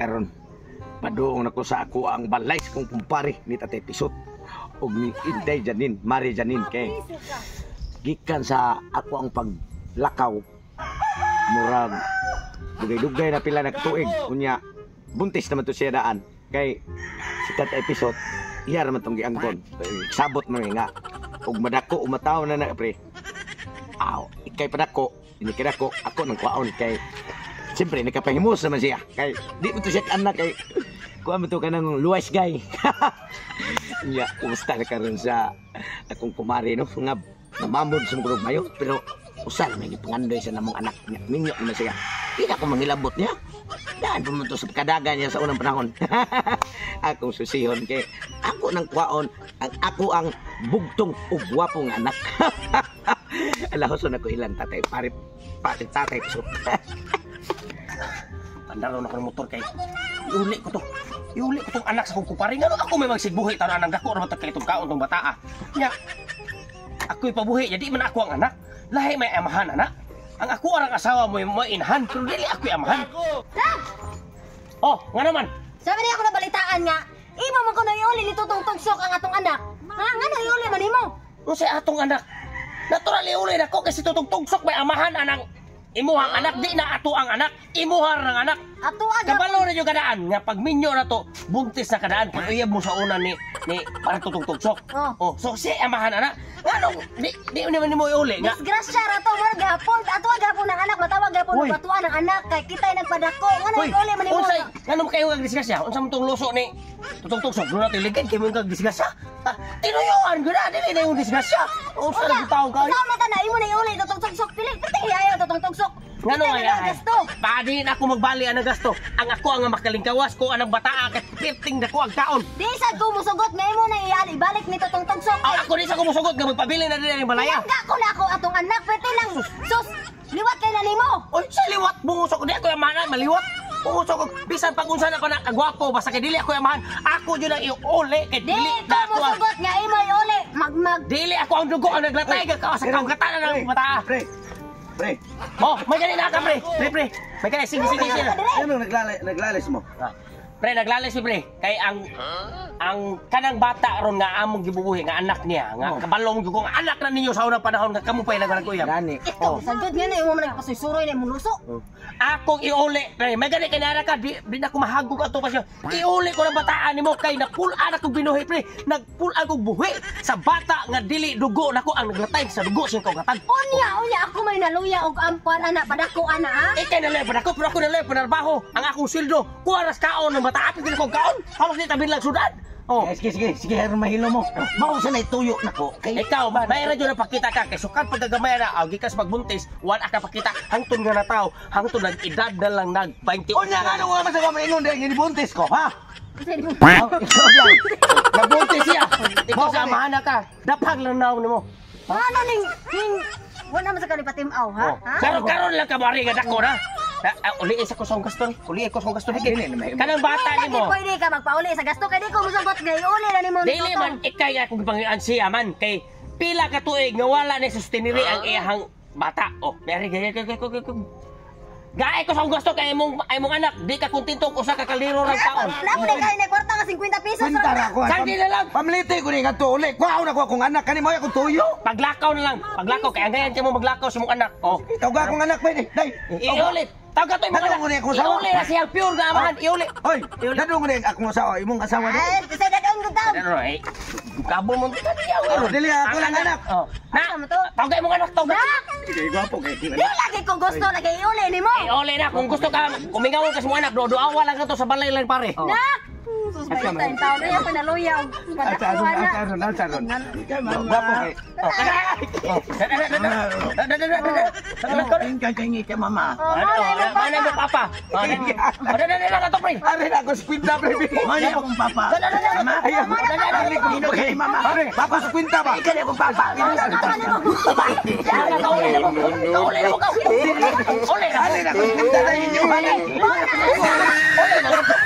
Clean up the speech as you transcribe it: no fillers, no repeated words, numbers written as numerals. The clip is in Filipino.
karon. Paduong nako sa ako ang balay kong kumpare ni Tatay Pisot og ni Inday Janin, Mari Janin kay gikan sa ako ang paglakaw murag dugay-dugay na pila na tuig unya buntis naman to siya daan kay si Tatay Pisot iya naman tong giangkon sabot man nga ug madako umataw na pre aw ikay padako inikira ko ako nang kwaon kay siyempre nakapahimos naman siya kay di mo to siya anak kay kuha mo to ka ng luwais guy iya kumusta na karon sa akong kumari no nga namamod sa mga mayo pero usal may pangandoy sa namong anak ninyo na siya di na ko mangilabot niya daan pumunto sa kadagan niya sa unang panahon akong susihon kay ako nang kwaon ako ang bugtong ug gwapong anak alahoson ako ilang tatay pare tatay so pandaro na ko ng motor kay iuli ko tong anak sa kong kupari nga ako may magsigbuhi tanan ang dako ra matag itong kaon tong bataa nya ako'y pabuhi jadi man ako ang anak lahi may amahan anak ang ako arang asawa mo may inahan pero dili ako'y amahan oh nga naman sabi niya ako nabalitaan nga imo man ko na iuli nito tong tugsok ang atong anak ha nga na iuli man imo unsay atong anak natural iuli nako kasi tutong tugsok may amahan anang imuhang anak di na ato ang anak imuhar ng anak ato aga kabalo na yung kadaan nga pag minyo na to buntis na kadaan pag uyab mo sa una ni para tutong tugsok oh so si amahan anak nganong di naman mo iuli nga disgrasya ra to mo gahapon ato gahapon ng anak matawag gahapon ng batuan ng anak kay kita nagpadako nga na iuli man imo unsay nganong kayo kag disgrasya unsa mo tong luso ni tutong tugsok do na tiligid kay mo kag disgrasya tinuyoan gud dili na yung disgrasya unsa na tawo ka sa mata na imo na iuli tutong tugsok pili ayaw tutong tugsok ngano nga padi na ako magbali ang gasto ang ako ang makalingkawas ko anang bataa kay 15 dako ang taon di sa ko musugot nga imo na ibalik nito tong tugsok ako di sa ko musugot nga magpabili na din ang balaya ko na ako atong anak pwede lang sus liwat kay na nimo oy sa liwat bungusok di ako yamanan maliwat bungusok ko bisan pag unsa na ko na kagwapo basta kay dili ako yamahan ako jud ang iuli kay dili na ako musugot nga imo iuli magmag dili ako ang dugo ang naglatay ka sa kagatanan ng bataa pre oh may gani na ka pre may gani sige ano naglalis mo pre naglalis si pre kay ang kanang bata ron nga among gibubuhi nga anak niya nga kabalong jud kong anak na ninyo sa unang panahon nga kamo pay nagkuyab gani ito sagud nga na imo man nagpasusuroy na imong luso akong iuli pre may gani kanara ka di na ko mahagog ato pa siya iuli ko ng bataan nimo kay napul-an akong binuhi pre nagpul-an kong buhi sa bata nga dili dugo nako ang naglatay sa dugo siyang kagatan unya ako may naluya og ampan anak padako ana ha ikay nalay padako pero ako nalay panarbaho ang akong sweldo kuwaras kaon ng bata apit ko kaon halos di tabi lang sudan oh sige haron mahilo mo mao sa nay tuyo nako kay ikaw mayra jud na pakita ka kay sukat pagkagamay na gikas magbuntis wala ka pakita hangtod nga na tao hangtod nag edad na lang nag 20 unya nga nga masama maingon dai gibuntis ko ha nabuntis siya ikaw sa mahana ka dapag lang naw nimo ano ning wala man sa kalipatim-aw ha pero karon lang ka bari nga dako na uli isa ko sa gasto uli ko sa gasto kanang bata nimo pwede ka magpauli sa gasto kay di ko musugot gay uli na nimo dili man ikay akong pangian siya man kay pila ka tuig nga wala ni susteniri ang iyang bata oh dari gaay ko sa gasto kay imong anak di ka kontento usa ka kaldero ra taon napre kay na kwarta nga 50 pesos ra ko sandi na lang pamliti ko ni ngadto uli kuhaw na ko akong anak kanimo akong tuyo paglakaw na lang paglakaw kay angayan mo maglakaw sa imong anak oh tawag akong anak pwede dai iulit tawag ka to imong anak iuli na siya pure nga amahan iuli hoy dadong ni akong asawa imong asawa ni sa dadong gudam right kabo mo dili ako lang anak na tawag imong anak tawag sige gwapo kay di lagi ko gusto lagi iuli nimo iuli na kung gusto ka kumingaw ka sa mga anak do-doawa lang ka to sa balay lang pare sus may taon na yan panaluya Asaron. Gwapo kay. Kaya ka mama. Mana mo papa? Ada ka to pre. Are na ko spinta pre. Mana akong papa? Mama. Nino kay mama. Papa spinta ba? Ikaw akong papa. Ole na ko spinta na inyo. Ole na.